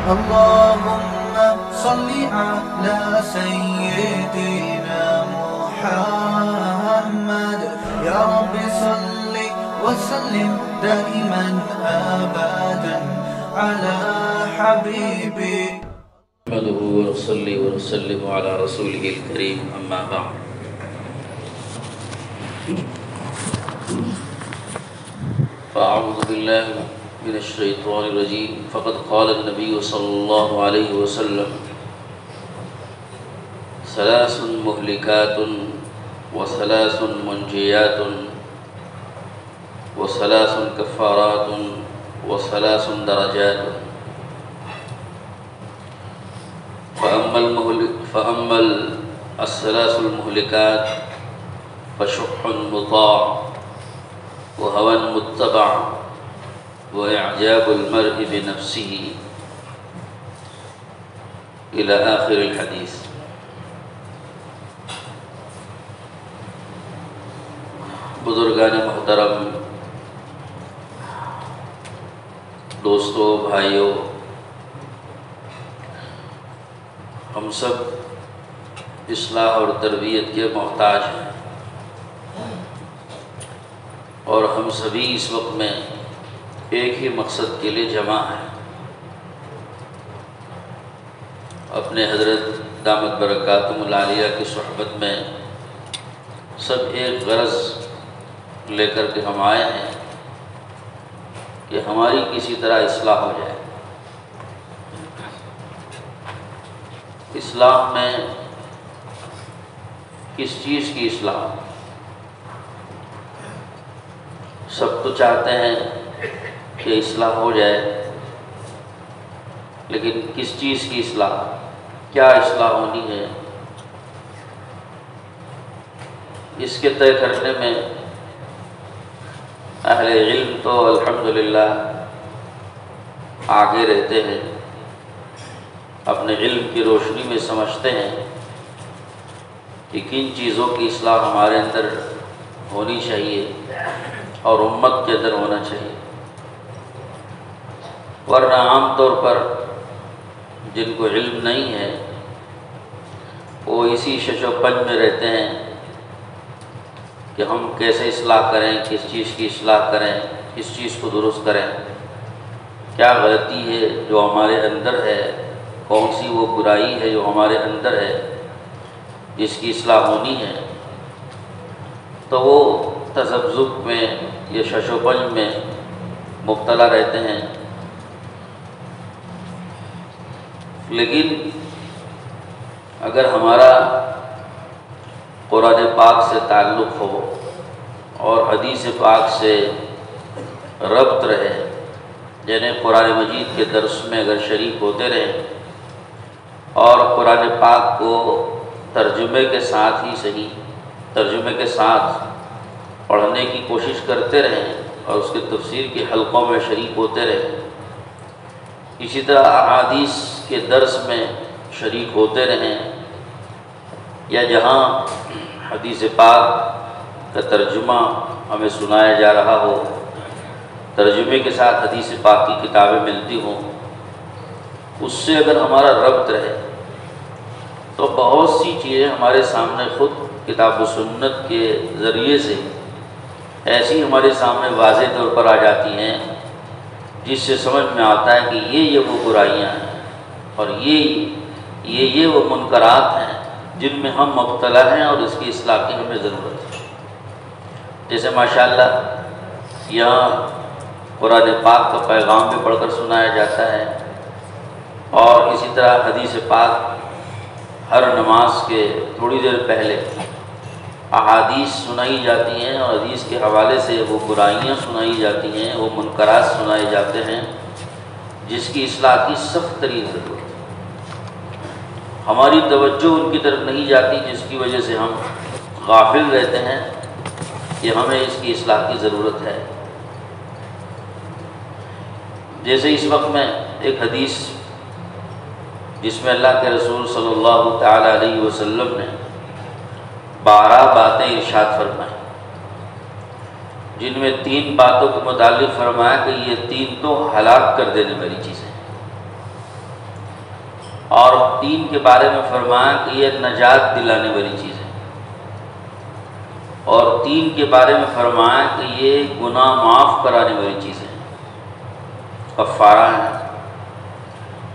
اللهم صل على سيدنا محمد يا رب صل وسلم دائما أبدا على حبيبك نحمده ونصلي ونسلم على رسوله الكريم أما بعد فأعوذ بالله من الشيطان الرجيم فقد قال النبي صلى الله عليه وسلم ثلاث مهلكات وثلاث منجيات وثلاث كفارات وثلاث درجات فأما الثلاث المهلكات فشح مطاع وهوى متبع وإعجاب المرء بنفسه إلى آخر الحديث۔ بزرگان محترم، دوستو، بھائیو، ہم سب اصلاح اور تربیت کے محتاج ہیں، اور ہم سبھی اس وقت میں ایک ہی مقصد کے لیے جمع ہیں، اپنے حضرت دامت برکاتہم العالیہ کی صحبت میں سب ایک غرض لے کر کے ہم آئے ہیں کہ ہماری کسی طرح اصلاح ہو جائے۔ اصلاح میں کس چیز کی اصلاح؟ سب تو چاہتے ہیں کہ اصلاح ہو جائے، لیکن کس چیز کی اصلاح؟ کیا اصلاح ہونی ہے؟ اس کے طے کرنے میں اہل علم تو الحمدللہ آگے رہتے ہیں، اپنے علم کی روشنی میں سمجھتے ہیں کہ کن چیزوں کی اصلاح ہمارے اندر ہونی چاہیے اور امت کے اندر ہونا چاہیے، ورنہ عام طور پر جن کو علم نہیں ہے وہ اسی شش و پنج میں رہتے ہیں کہ ہم کیسے اصلاح کریں، کس چیز کی اصلاح کریں، کس چیز کو درست کریں، کیا غلطی ہے جو ہمارے اندر ہے، کون سی وہ برائی ہے جو ہمارے اندر ہے جس کی اصلاح ہونی ہے۔ تو وہ تذبذب میں یا شش و پنج میں مبتلا رہتے ہیں۔ لیکن اگر ہمارا قرآن پاک سے تعلق ہو اور حدیث پاک سے ربط رہے، یعنی قرآن مجید کے درس میں اگر شریک ہوتے رہیں اور قرآن پاک کو ترجمے کے ساتھ ہی صحیح، ترجمے کے ساتھ پڑھنے کی کوشش کرتے رہیں اور اس کے تفسیر کے حلقوں میں شریک ہوتے رہیں، اسی طرح احادیث کے درس میں شریک ہوتے رہیں، یا جہاں حدیث پاک کا ترجمہ ہمیں سنایا جا رہا ہو، ترجمے کے ساتھ حدیث پاک کی کتابیں ملتی ہوں، اس سے اگر ہمارا ربط رہے تو بہت سی چیزیں ہمارے سامنے خود کتاب و سنت کے ذریعے سے ایسی ہمارے سامنے واضح طور پر آ جاتی ہیں جس سے سمجھ میں آتا ہے کہ یہ وہ برائیاں ہیں اور یہ وہ منکرات ہیں جن میں ہم مبتلا ہیں اور اس کی اصلاح کی ہمیں ضرورت ہے۔ جیسے ماشاءاللہ یہاں قرآن پاک کا پیغام بھی پڑھ کر سنایا جاتا ہے، اور اسی طرح حدیث پاک ہر نماز کے تھوڑی دیر پہلے احادیث سنائی جاتی ہیں، اور حدیث کے حوالے سے وہ برائیاں سنائی جاتی ہیں، وہ منکرات سنائے جاتے ہیں جس کی اصلاح کی سخت ترین ضرورت ہے۔ ہماری توجہ ان کی طرف نہیں جاتی، جس کی وجہ سے ہم غافل رہتے ہیں کہ ہمیں اس کی اصلاح کی ضرورت ہے۔ جیسے اس وقت میں ایک حدیث جس میں اللہ کے رسول صلی اللہ تعالی علیہ وسلم نے 12 باتیں ارشاد فرمائیں، جن میں 3 باتوں کے متعلق فرمایا کہ یہ 3 تو ہلاک کر دینے والی چیزیں ہیں۔ اور دین کے بارے میں فرمایا کہ یہ نجات دلانے والی چیز ہے، اور دین کے بارے میں فرمایا کہ یہ گناہ معاف کرانے والی چیز ہے، کفارہ ہے،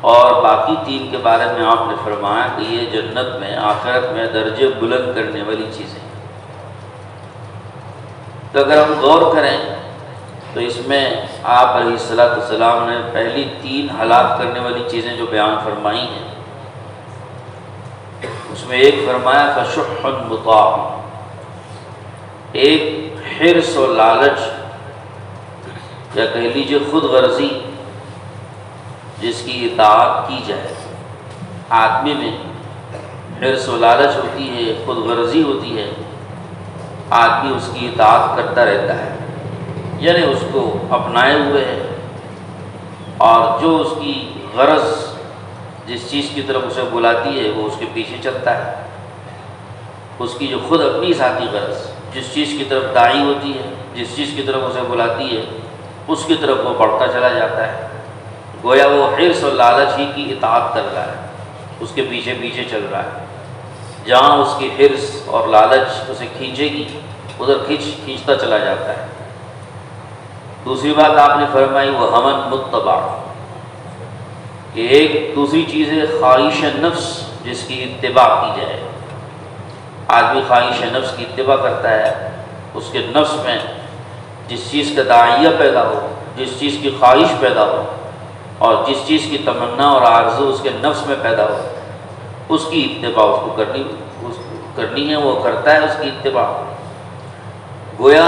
اور باقی دین کے بارے میں آپ نے فرمایا کہ یہ جنت میں آخرت میں درجے بلند کرنے والی چیز ہے۔ تو اگر ہم غور کریں تو اس میں آپ علیہ الصلوۃ والسلام نے پہلی 3 ہلاک کرنے والی چیزیں جو بیان فرمائی ہیں، اس میں ایک فرمایا فشح مطاع، ایک حرص و لالچ یا کہہ لیجیے خود غرضی جس کی اطاعت کی جائے۔ آدمی میں حرص و لالچ ہوتی ہے، خود غرضی ہوتی ہے، آدمی اس کی اطاعت کرتا رہتا ہے، یعنی اس کو اپنائے ہوئے ہے، اور جو اس کی غرض جس چیز کی طرف اسے بلاتی ہے وہ اس کے پیچھے چلتا ہے، اس کی جو خود اپنی ذاتی غرض جس چیز کی طرف داعی ہوتی ہے، جس چیز کی طرف اسے بلاتی ہے، اس کی طرف وہ بڑھتا چلا جاتا ہے، گویا وہ حرص اور لالچ ہی کی اطاعت کر رہا ہے، اس کے پیچھے پیچھے چل رہا ہے، جہاں اس کی حرص اور لالچ اسے کھینچے گی ادھر کھینچتا چلا جاتا ہے۔ دوسری بات آپ نے فرمائی وہ ہمن متبع، کہ ایک دوسری چیز ہے خواہش نفس جس کی اتباع کی جائے۔ آدمی خواہش نفس کی اتباع کرتا ہے، اس کے نفس میں جس چیز کا داعیہ پیدا ہو، جس چیز کی خواہش پیدا ہو، اور جس چیز کی تمنا اور آرزو اس کے نفس میں پیدا ہو، اس کی اتباع اس کو کرنی ہے، وہ کرتا ہے اس کی اتباع۔ گویا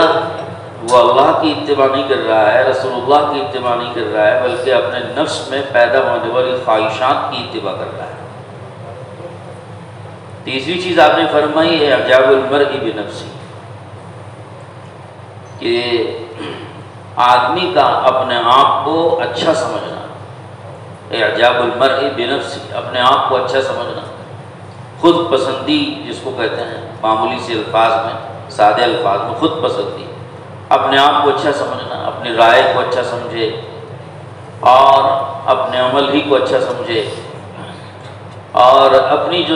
وہ اللہ کی اتباع نہیں کر رہا ہے، رسول اللہ کی اتباع نہیں کر رہا ہے، بلکہ اپنے نفس میں پیدا ہونے والی خواہشات کی اتباع کر رہا ہے۔ تیسری چیز آپ نے فرمائی ہے اعجاب المرء بنفسہ، کہ آدمی کا اپنے آپ کو اچھا سمجھنا، اعجاب المرء بنفسہ، اپنے آپ کو اچھا سمجھنا، خود پسندی جس کو کہتے ہیں معمولی سے الفاظ میں، سادے الفاظ میں خود پسندی، اپنے آپ کو اچھا سمجھنا، اپنی رائے کو اچھا سمجھے اور اپنے عمل ہی کو اچھا سمجھے، اور اپنی جو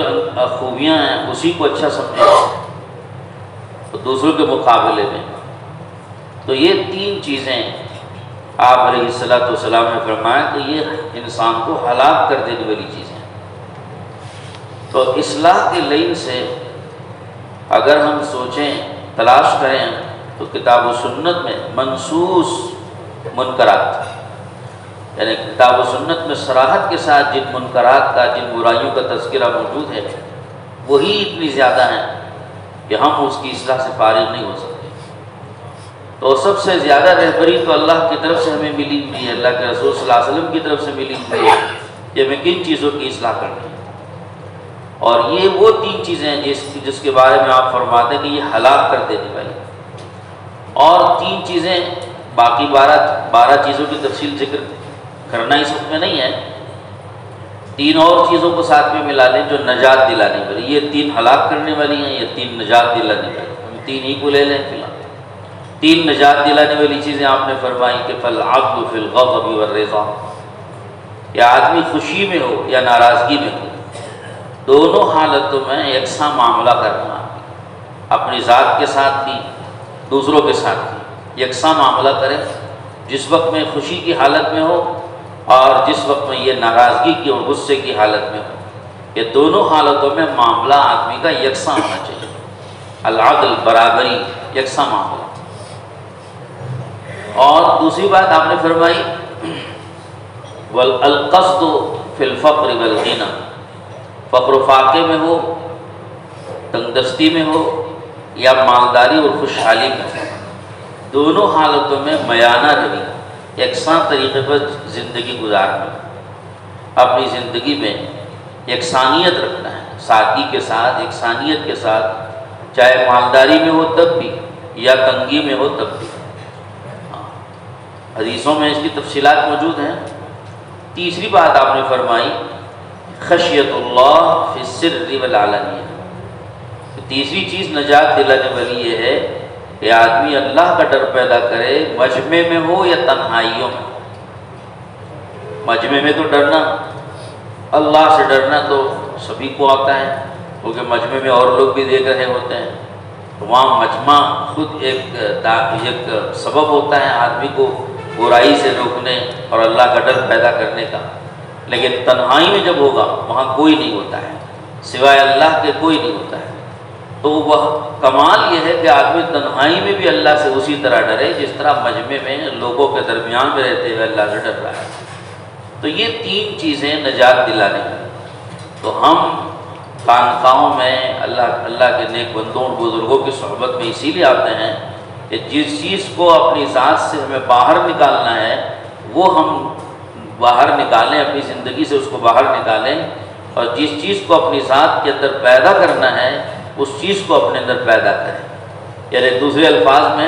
خوبیاں ہیں اسی کو اچھا سمجھے دوسروں کے مقابلے میں۔ تو یہ 3 چیزیں آپ علیہ الصلوۃ والسلام نے فرمایا کہ یہ انسان کو ہلاک کر دینے والی چیزیں۔ تو اصلاح کے لین سے اگر ہم سوچیں، تلاش کریں، تو کتاب و سنت میں منصوص منکرات، یعنی کتاب و سنت میں صراحت کے ساتھ جن منکرات کا، جن برائیوں کا تذکرہ موجود ہے، وہی اتنی زیادہ ہیں کہ ہم اس کی اصلاح سے فارغ نہیں ہو سکتے۔ تو سب سے زیادہ رہبری تو اللہ کی طرف سے ہمیں ملی ہوئی ہے، اللہ کے رسول صلی اللہ علیہ وسلم کی طرف سے ملی ہوئی ہے کہ ہمیں کن چیزوں کی اصلاح کرنی ہے، اور یہ وہ 3 چیزیں ہیں جس کے بارے میں آپ فرماتے ہیں کہ یہ ہلاک کر دینے والی، اور 3 چیزیں باقی 12 چیزوں کی تفصیل ذکر کرنا اس وقت میں نہیں ہے، 3 اور چیزوں کو ساتھ میں ملا لیں جو نجات دلانے والی، یہ 3 ہلاک کرنے والی ہیں، یہ 3 نجات دلانے والی، ہم 3 ہی کو لے لیں فی الحال۔ 3 نجات دلانے والی چیزیں آپ نے فرمائی کہ فالعدل فی الغضب والرضا، یا آدمی خوشی میں ہو یا ناراضگی میں ہو، دونوں حالتوں میں یکساں معاملہ کرنا، اپنی ذات کے ساتھ بھی دوسروں کے ساتھ بھی یکساں معاملہ کرے، جس وقت میں خوشی کی حالت میں ہو اور جس وقت میں یہ ناراضگی کی اور غصے کی حالت میں ہو، یہ دونوں حالتوں میں معاملہ آدمی کا یکساں ہونا چاہیے، العدل برابری، یکساں معاملہ۔ اور دوسری بات آپ نے فرمائی القصد فی الفقر والغنى، فقر و فاقے میں ہو، تنگ دستی میں ہو یا مالداری اور خوشحالی میں ہو، دونوں حالتوں میں میانہ روی، یکساں طریقے پر زندگی گزارنا، اپنی زندگی میں یکسانیت رکھنا ہے، سادگی کے ساتھ، یکسانیت کے ساتھ، چاہے مالداری میں ہو تب بھی یا تنگی میں ہو تب بھی۔ حدیثوں میں اس کی تفصیلات موجود ہیں۔ تیسری بات آپ نے فرمائی خشیت اللہ فی السر والعلانیہ، تیسری چیز نجات دلانے والی یہ ہے کہ آدمی اللہ کا ڈر پیدا کرے، مجمع میں ہو یا تنہائیوں میں۔ مجمع میں تو ڈرنا، اللہ سے ڈرنا تو سبھی کو آتا ہے، کیونکہ مجمع میں اور لوگ بھی دیکھ رہے ہوتے ہیں، تو وہاں مجمع خود ایک سبب ہوتا ہے آدمی کو برائی سے روکنے اور اللہ کا ڈر پیدا کرنے کا۔ لیکن تنہائی میں جب ہوگا وہاں کوئی نہیں ہوتا ہے، سوائے اللہ کے کوئی نہیں ہوتا ہے، تو وہ کمال یہ ہے کہ آدمی تنہائی میں بھی اللہ سے اسی طرح ڈرے جس طرح مجمع میں لوگوں کے درمیان میں رہتے ہوئے اللہ سے ڈر رہا ہے۔ تو یہ تین چیزیں نجات دلانے کی۔ تو ہم خانقاہوں میں اللہ کے نیک بندوں اور بزرگوں کی صحبت میں اسی لیے آتے ہیں کہ جس چیز کو اپنی ذات سے ہمیں باہر نکالنا ہے وہ ہم باہر نکالیں، اپنی زندگی سے اس کو باہر نکالیں، اور جس چیز کو اپنی ذات کے اندر پیدا کرنا ہے اس چیز کو اپنے اندر پیدا کریں۔ یعنی دوسرے الفاظ میں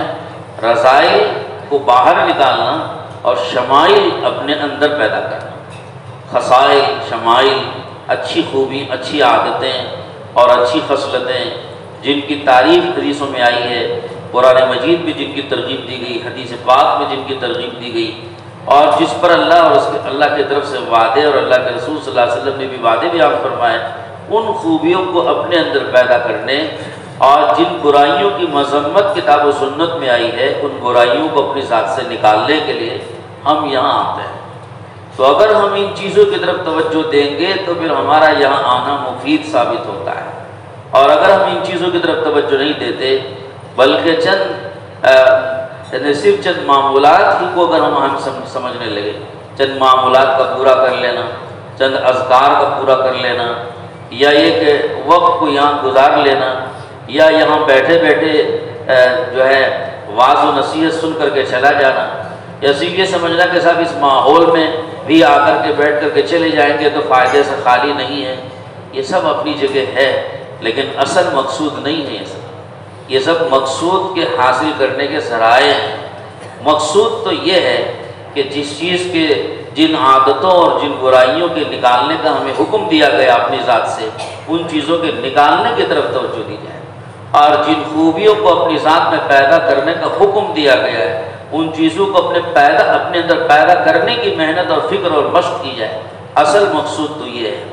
رذائل کو باہر نکالنا اور شمائل اپنے اندر پیدا کرنا۔ خصائل، شمائل، اچھی خوبی، اچھی عادتیں اور اچھی خصلتیں جن کی تعریف حدیثوں میں آئی ہے، قرآن مجید میں جن کی ترغیب دی گئی، حدیث پاک میں جن کی ترغیب دی گئی، اور جس پر اللہ اور اللہ کی طرف سے وعدے اور اللہ کے رسول صلی اللہ علیہ وسلم نے بھی وعدے بیان فرمائے، ان خوبیوں کو اپنے اندر پیدا کرنے، اور جن برائیوں کی مذمت کتاب و سنت میں آئی ہے ان برائیوں کو اپنی ذات سے نکالنے کے لیے ہم یہاں آتے ہیں۔ تو اگر ہم ان چیزوں کی طرف توجہ دیں گے تو پھر ہمارا یہاں آنا مفید ثابت ہوتا ہے، اور اگر ہم ان چیزوں کی طرف توجہ نہیں دیتے بلکہ صرف چند معمولات ہی کو اگر ہم سمجھنے لگے، چند معمولات کا پورا کر لینا، چند اذکار کا پورا کر لینا، یا یہ کہ وقت کو یہاں گزار لینا، یا یہاں بیٹھے بیٹھے جو ہے واعظ و نصیحت سن کر کے چلا جانا، یا صرف یہ سمجھنا کہ صاحب اس ماحول میں بھی آ کر کے بیٹھ کر کے چلے جائیں گے تو فائدے سے خالی نہیں ہے، یہ سب اپنی جگہ ہے لیکن اصل مقصود نہیں ہے۔ یہ سب مقصود کے حاصل کرنے کے ذرائع ہیں۔ مقصود تو یہ ہے کہ جس چیز کے جن عادتوں اور جن برائیوں کے نکالنے کا ہمیں حکم دیا گیا اپنی ذات سے، ان چیزوں کے نکالنے کی طرف توجہ دی جائے، اور جن خوبیوں کو اپنی ذات میں پیدا کرنے کا حکم دیا گیا ہے ان چیزوں کو اپنے اندر پیدا کرنے کی محنت اور فکر اور مشق کی جائے۔ اصل مقصود تو یہ ہے۔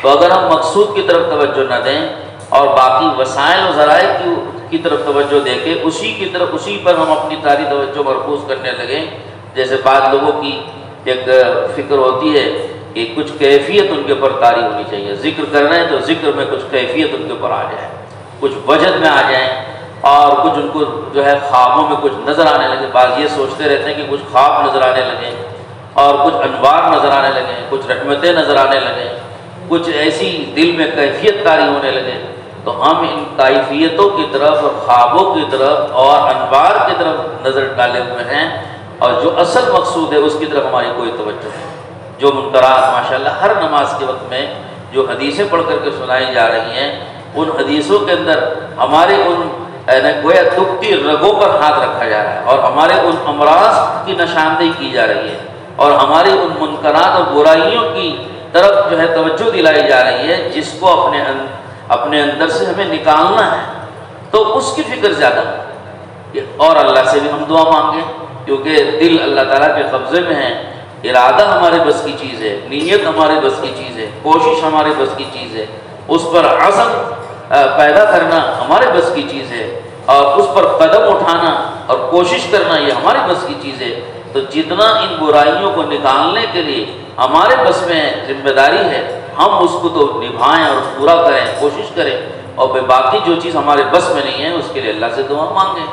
تو اگر ہم مقصود کی طرف توجہ نہ دیں اور باقی وسائل و ذرائع کی طرف توجہ دے کے اسی پر ہم اپنی ساری توجہ مرکوز کرنے لگیں، جیسے بعض لوگوں کی ایک فکر ہوتی ہے کہ کچھ کیفیت ان کے اوپر طاری ہونی چاہیے، ذکر کر رہے ہیں تو ذکر میں کچھ کیفیت ان کے اوپر آ جائے، کچھ وجد میں آ جائیں، اور کچھ ان کو جو ہے خوابوں میں کچھ نظر آنے لگے۔ بعض یہ سوچتے رہتے ہیں کہ کچھ خواب نظر آنے لگیں، اور کچھ انوار نظر آنے لگیں، کچھ رحمتیں نظر آنے لگیں، کچھ ایسی دل میں کیفیت طاری ہونے لگے، تو ہم ان کیفیتوں کی طرف اور خوابوں کی طرف اور انوار کی طرف نظر ڈالے ہوئے ہیں، اور جو اصل مقصود ہے اس کی طرف ہماری کوئی توجہ نہیں۔ جو منکرات ماشاءاللہ ہر نماز کے وقت میں جو حدیثیں پڑھ کر کے سنائی جا رہی ہیں، ان حدیثوں کے اندر ہمارے ان گویا دکھتی رگوں پر ہاتھ رکھا جا رہا ہے، اور ہمارے ان امراض کی نشاندہی کی جا رہی ہے، اور ہماری ان منکرات اور برائیوں کی طرف جو ہے توجہ دلائی جا رہی ہے، جس کو اپنے اندر سے ہمیں نکالنا ہے، تو اس کی فکر زیادہ ہے۔ اور اللہ سے بھی ہم دعا مانگیں، کیونکہ دل اللہ تعالیٰ کے قبضے میں ہے، ارادہ ہمارے بس کی چیز ہے، نیت ہمارے بس کی چیز ہے، کوشش ہمارے بس کی چیز ہے، اس پر عزم پیدا کرنا ہمارے بس کی چیز ہے، اور اس پر قدم اٹھانا اور کوشش کرنا یہ ہمارے بس کی چیز ہے۔ تو جتنا ان برائیوں کو نکالنے کے لیے ہمارے بس میں ذمہ داری ہے، ہم اس کو تو نبھائیں اور پورا کریں، کوشش کریں، اور پھر باقی جو چیز ہمارے بس میں نہیں ہے اس کے لیے اللہ سے دعا مانگیں۔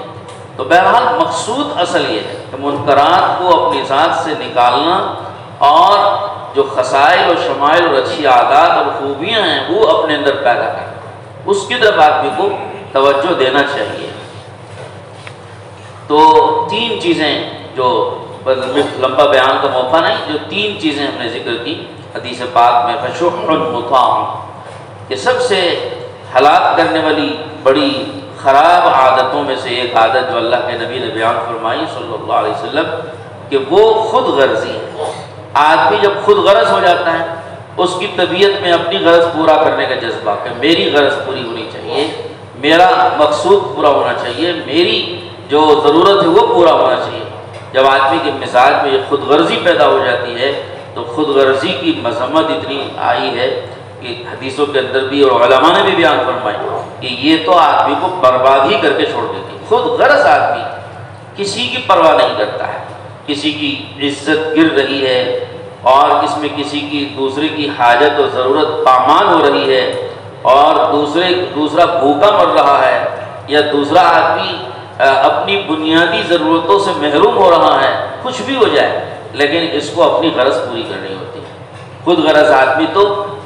تو بہرحال مقصود اصل یہ ہے کہ منکرات کو اپنی ذات سے نکالنا، اور جو خصائل اور شمائل اور اچھی عادات اور خوبیاں ہیں وہ اپنے اندر پیدا کرنا، اس کی طرف آدمی کو توجہ دینا چاہیے۔ تو تین چیزیں جو لمبا بیان کا موقع نہیں، جو تین چیزیں ہم نے ذکر کی حدیث پاک میں، فشح مطاع، کہ سب سے ہلاک کرنے والی بڑی خراب عادتوں میں سے ایک عادت جو اللہ کے نبی نے بیان فرمائی صلی اللہ علیہ وسلم، کہ وہ خود غرضی ہے۔ آدمی جب خود غرض ہو جاتا ہے، اس کی طبیعت میں اپنی غرض پورا کرنے کا جذبہ کہ میری غرض پوری ہونی چاہیے، میرا مقصود پورا ہونا چاہیے، میری جو ضرورت ہے وہ پورا ہونا چاہیے۔ جب آدمی کے مزاج میں یہ خود غرضی پیدا ہو جاتی ہے تو خود غرضی کی مذمت اتنی آئی ہے کہ حدیثوں کے اندر بھی اور علماء نے بھی بیان فرمائی کہ یہ تو آدمی کو برباد ہی کر کے چھوڑ دیتی ہے۔ خود غرض آدمی کسی کی پرواہ نہیں کرتا ہے، کسی کی عزت گر رہی ہے اور اس میں کسی کی دوسرے کی حاجت و ضرورت پامال ہو رہی ہے اور دوسرا بھوکا مر رہا ہے یا دوسرا آدمی اپنی بنیادی ضرورتوں سے محروم ہو رہا ہے، کچھ بھی ہو جائے لیکن اس کو اپنی غرض پوری کرنی ہوتی ہے۔ خود غرض آدمی تو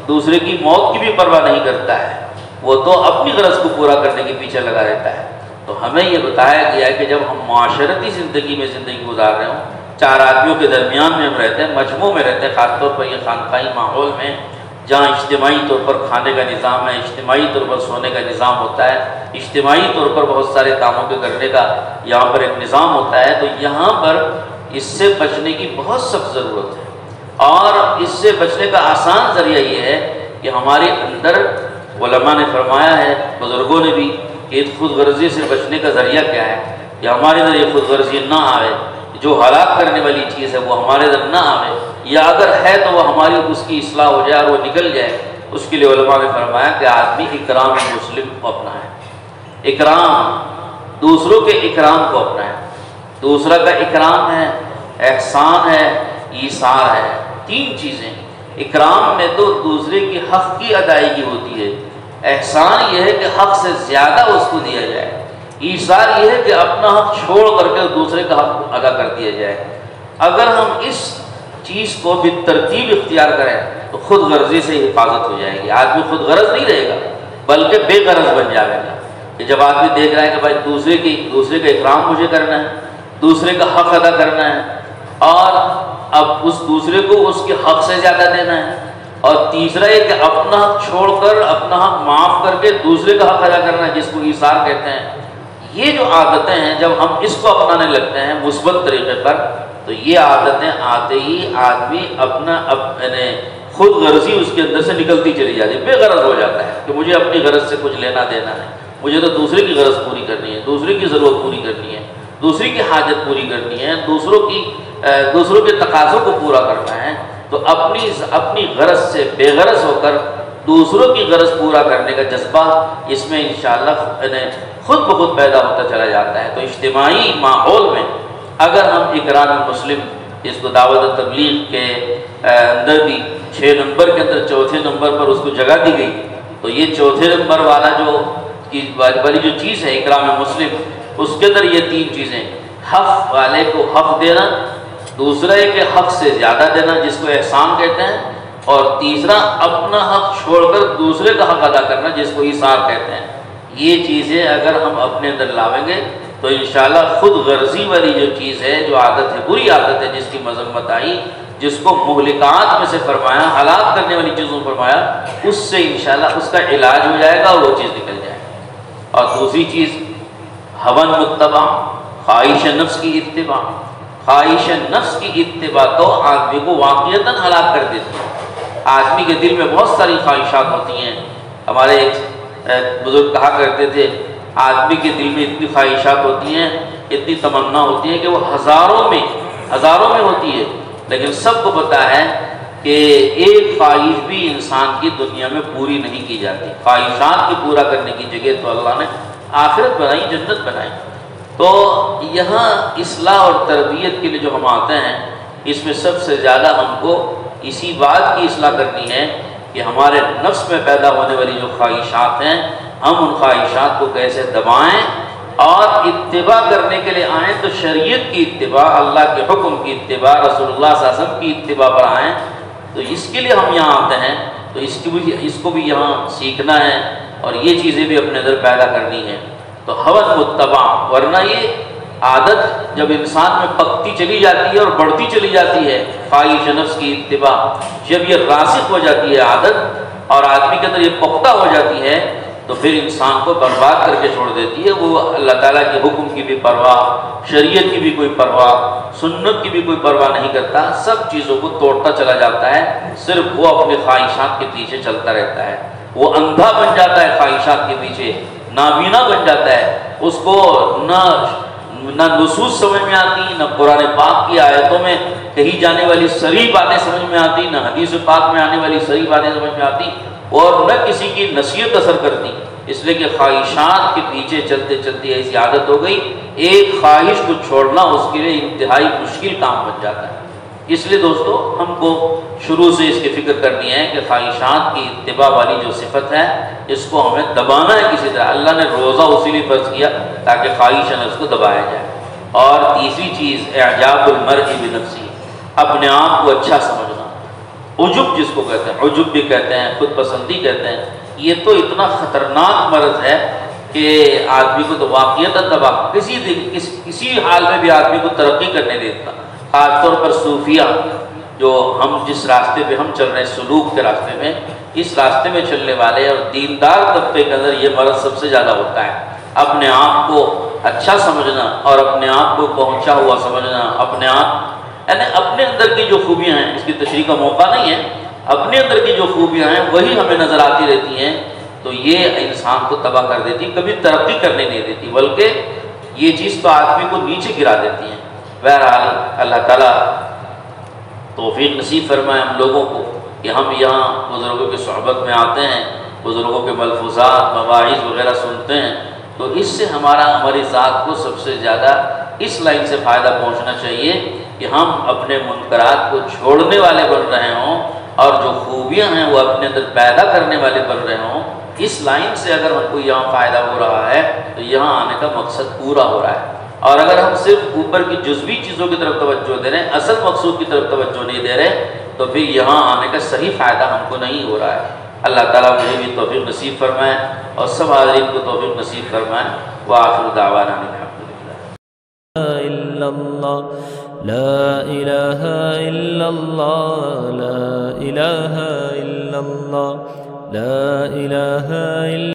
دوسرے کی موت کی بھی پرواہ نہیں کرتا ہے، وہ تو اپنی غرض کو پورا کرنے کے پیچھے لگا رہتا ہے۔ تو ہمیں یہ بتایا گیا ہے کہ جب ہم معاشرتی زندگی میں زندگی گزار رہے ہوں، چار آدمیوں کے درمیان میں ہم رہتے ہیں، مجموع میں رہتے ہیں، خاص طور پر یہ خانقاہی ماحول میں جہاں اجتماعی طور پر کھانے کا نظام ہے، اجتماعی طور پر سونے کا نظام ہوتا ہے، اجتماعی طور پر بہت سارے کاموں کے کرنے کا یہاں پر ایک نظام ہوتا ہے، تو یہاں پر اس سے بچنے کی بہت سخت ضرورت ہے۔ اور اس سے بچنے کا آسان ذریعہ یہ ہے کہ ہمارے اندر، علماء نے فرمایا ہے، بزرگوں نے بھی، کہ خود غرضی سے بچنے کا ذریعہ کیا ہے کہ ہمارے اندر یہ خود غرضی نہ آئے، جو ہلاک کرنے والی چیز ہے وہ ہمارے اندر نہ آئے، یا اگر ہے تو وہ ہماری اس کی اصلاح ہو جائے اور وہ نکل جائے۔ اس کے لیے علماء نے فرمایا کہ آدمی اکرام مسلم کو اپنائے، اکرام دوسروں کے اکرام کو اپنائے۔ دوسرا کا اکرام ہے، احسان ہے، ایثار ہے، تین چیزیں۔ اکرام میں تو دوسرے کی حق کی ادائیگی ہوتی ہے، احسان یہ ہے کہ حق سے زیادہ اس کو دیا جائے، ایثار یہ ہے کہ اپنا حق چھوڑ کر کے دوسرے کا حق ادا کر دیا جائے۔ اگر ہم اس چیز کو بالترتیب اختیار کریں تو خود غرضی سے حفاظت ہو جائے گی، آدمی خود غرض نہیں رہے گا بلکہ بے غرض بن جائے گا۔ کہ جب آدمی دیکھ رہا ہے کہ بھائی دوسرے کا اکرام مجھے کرنا ہے، دوسرے کا حق ادا کرنا ہے، اور اب اس دوسرے کو اس کے حق سے زیادہ دینا ہے، اور تیسرا یہ کہ اپنا حق چھوڑ کر اپنا حق معاف کر کے دوسرے کا حق ادا کرنا ہے، جس کو ایثار کہتے ہیں۔ یہ جو عادتیں ہیں جب ہم اس کو اپنانے لگتے ہیں مثبت طریقے پر، تو یہ عادتیں آتے ہی آدمی اپنے خود غرضی اس کے اندر سے نکلتی چلی جاتی ہے، بے غرض ہو جاتا ہے کہ مجھے اپنی غرض سے کچھ لینا دینا ہے، مجھے تو دوسرے کی غرض پوری کرنی ہے، دوسرے کی ضرورت پوری کرنی ہے، دوسری کی حاجت پوری کرنی ہے، دوسروں کے تقاضوں کو پورا کرنا ہے۔ تو اپنی غرض سے بے غرض ہو کر دوسروں کی غرض پورا کرنے کا جذبہ اس میں انشاءاللہ خود بخود پیدا ہوتا چلا جاتا ہے۔ تو اجتماعی ماحول میں اگر ہم اکرام مسلم، اس کو دعوت تبلیغ کے اندر بھی 6 نمبر کے اندر چوتھے نمبر پر اس کو جگہ دی گئی، تو یہ چوتھے نمبر والا والی جو چیز ہے اکرام مسلم، اس کے اندر یہ تین چیزیں، حق والے کو حق دینا، دوسرا ہے کہ حق سے زیادہ دینا جس کو احسان کہتے ہیں، اور تیسرا اپنا حق چھوڑ کر دوسرے کا حق ادا کرنا جس کو ایثار کہتے ہیں۔ یہ چیزیں اگر ہم اپنے اندر لاویں گے تو انشاءاللہ خود غرضی والی جو چیز ہے، جو عادت ہے، بری عادت ہے جس کی مذمت آئی، جس کو مہلکات میں سے فرمایا، ہلاک کرنے والی چیزوں فرمایا، اس سے انشاءاللہ اس کا علاج ہو جائے گا اور وہ چیز نکل جائے گا۔ اور دوسری چیز ہون متبع، خواہش نفس کی اتباع۔ خواہش نفس کی اتباع تو آدمی کو واقعتاً ہلاک کر دیتی ہے۔ آدمی کے دل میں بہت ساری خواہشات ہوتی ہیں۔ ہمارے ایک بزرگ کہا کرتے تھے، آدمی کے دل میں اتنی خواہشات ہوتی ہیں، اتنی تمنا ہوتی ہے کہ وہ ہزاروں میں ہوتی ہے، لیکن سب کو پتہ ہے کہ ایک خواہش بھی انسان کی دنیا میں پوری نہیں کی جاتی۔ خواہشات کی پورا کرنے کی جگہ تو اللہ نے آخرت بنائی، جنت بنائی۔ تو یہاں اصلاح اور تربیت کے لیے جو ہم آتے ہیں، اس میں سب سے زیادہ ہم کو اسی بات کی اصلاح کرنی ہے کہ ہمارے نفس میں پیدا ہونے والی جو خواہشات ہیں، ہم ان خواہشات کو کیسے دبائیں اور اتباع کرنے کے لیے آئیں تو شریعت کی اتباع، اللہ کے حکم کی اتباع، رسول اللہ صلی اللہ علیہ وسلم کی اتباع پر آئیں۔ تو اس کے لیے ہم یہاں آتے ہیں، تو اس کو بھی یہاں سیکھنا ہے اور یہ چیزیں بھی اپنے اندر پیدا کرنی ہے۔ تو ہون متبع، ورنہ یہ عادت جب انسان میں پکتی چلی جاتی ہے اور بڑھتی چلی جاتی ہے، خواہش نفس کی اتباع جب یہ راسخ ہو جاتی ہے عادت اور آدمی کے اندر یہ پختہ ہو جاتی ہے، تو پھر انسان کو برباد کر کے چھوڑ دیتی ہے۔ وہ اللہ تعالیٰ کے حکم کی بھی پرواہ، شریعت کی بھی کوئی پرواہ، سنت کی بھی کوئی پرواہ نہیں کرتا، سب چیزوں کو توڑتا چلا جاتا ہے، صرف وہ اپنے خواہشات کے پیچھے چلتا رہتا ہے۔ وہ اندھا بن جاتا ہے خواہشات کے پیچھے، نابینا بن جاتا ہے، اس کو نہ نہ نصوص سمجھ میں آتی، نہ قرآن پاک کی آیتوں میں کہی جانے والی صریح باتیں سمجھ میں آتی، نہ حدیث پاک میں آنے والی صریح باتیں سمجھ میں آتی، اور نہ کسی کی نصیحت اثر کرتی، اس لیے کہ خواہشات کے پیچھے چلتے چلتے ایسی عادت ہو گئی، ایک خواہش کو چھوڑنا اس کے لیے انتہائی مشکل کام بن جاتا ہے۔ اس لیے دوستو ہم کو شروع سے اس کی فکر کرنی ہے کہ خواہشات کی اتباع والی جو صفت ہے اس کو ہمیں دبانا ہے کسی طرح۔ اللہ نے روزہ اسی لیے فرض کیا تاکہ خواہش نفس کو دبایا جائے۔ اور تیسری چیز اعجاب المرء بنفسہ، اپنے آپ کو اچھا سمجھنا، عجب جس کو کہتے ہیں، عجب بھی کہتے ہیں، خود پسندی کہتے ہیں، یہ تو اتنا خطرناک مرض ہے کہ آدمی کو تو واقعیت دبا کسی حال میں بھی آدمی کو ترقی کرنے دیتا، خاص طور پر صوفیہ جو ہم جس راستے پہ ہم چل رہے ہیں، سلوک کے راستے میں، اس راستے میں چلنے والے اور دیندار طبقے کے اندر یہ مرض سب سے زیادہ ہوتا ہے۔ اپنے آپ کو اچھا سمجھنا اور اپنے آپ کو پہنچا ہوا سمجھنا، اپنے آپ یعنی اپنے اندر کی جو خوبیاں ہیں، اس کی تشریح کا موقع نہیں ہے، اپنے اندر کی جو خوبیاں ہیں وہی ہمیں نظر آتی رہتی ہیں، تو یہ انسان کو تباہ کر دیتی، کبھی ترقی کرنے نہیں دیتی، بلکہ یہ چیز تو آدمی کو نیچے گرا دیتی ہیں۔ بہرحال اللہ تعالیٰ توفیق نصیب فرمائے ہم لوگوں کو کہ ہم یہاں بزرگوں کی صحبت میں آتے ہیں، بزرگوں کے ملفوظات مواعظ وغیرہ سنتے ہیں، تو اس سے ہماری ذات کو سب سے زیادہ اس لائن سے فائدہ پہنچنا چاہیے کہ ہم اپنے منکرات کو چھوڑنے والے بن رہے ہوں اور جو خوبیاں ہیں وہ اپنے اندر پیدا کرنے والے بن رہے ہوں۔ اس لائن سے اگر ہم کو یہاں فائدہ ہو رہا ہے تو یہاں آنے کا مقصد پورا ہو رہا ہے، اور اگر ہم صرف اوپر کی جزوی چیزوں کی طرف توجہ دے رہے ہیں، اصل مقصود کی طرف توجہ نہیں دے رہے، تو پھر یہاں آنے کا صحیح فائدہ ہم کو نہیں ہو رہا ہے۔ اللہ تعالیٰ مجھے بھی توفیق نصیب فرمائے اور سب حاضرین کو توفیق نصیب فرمائے۔ وآخر دعوانا الحمدللہ۔ إلا الله لا إله إلا الله لا إله إلا الله لا إله إلا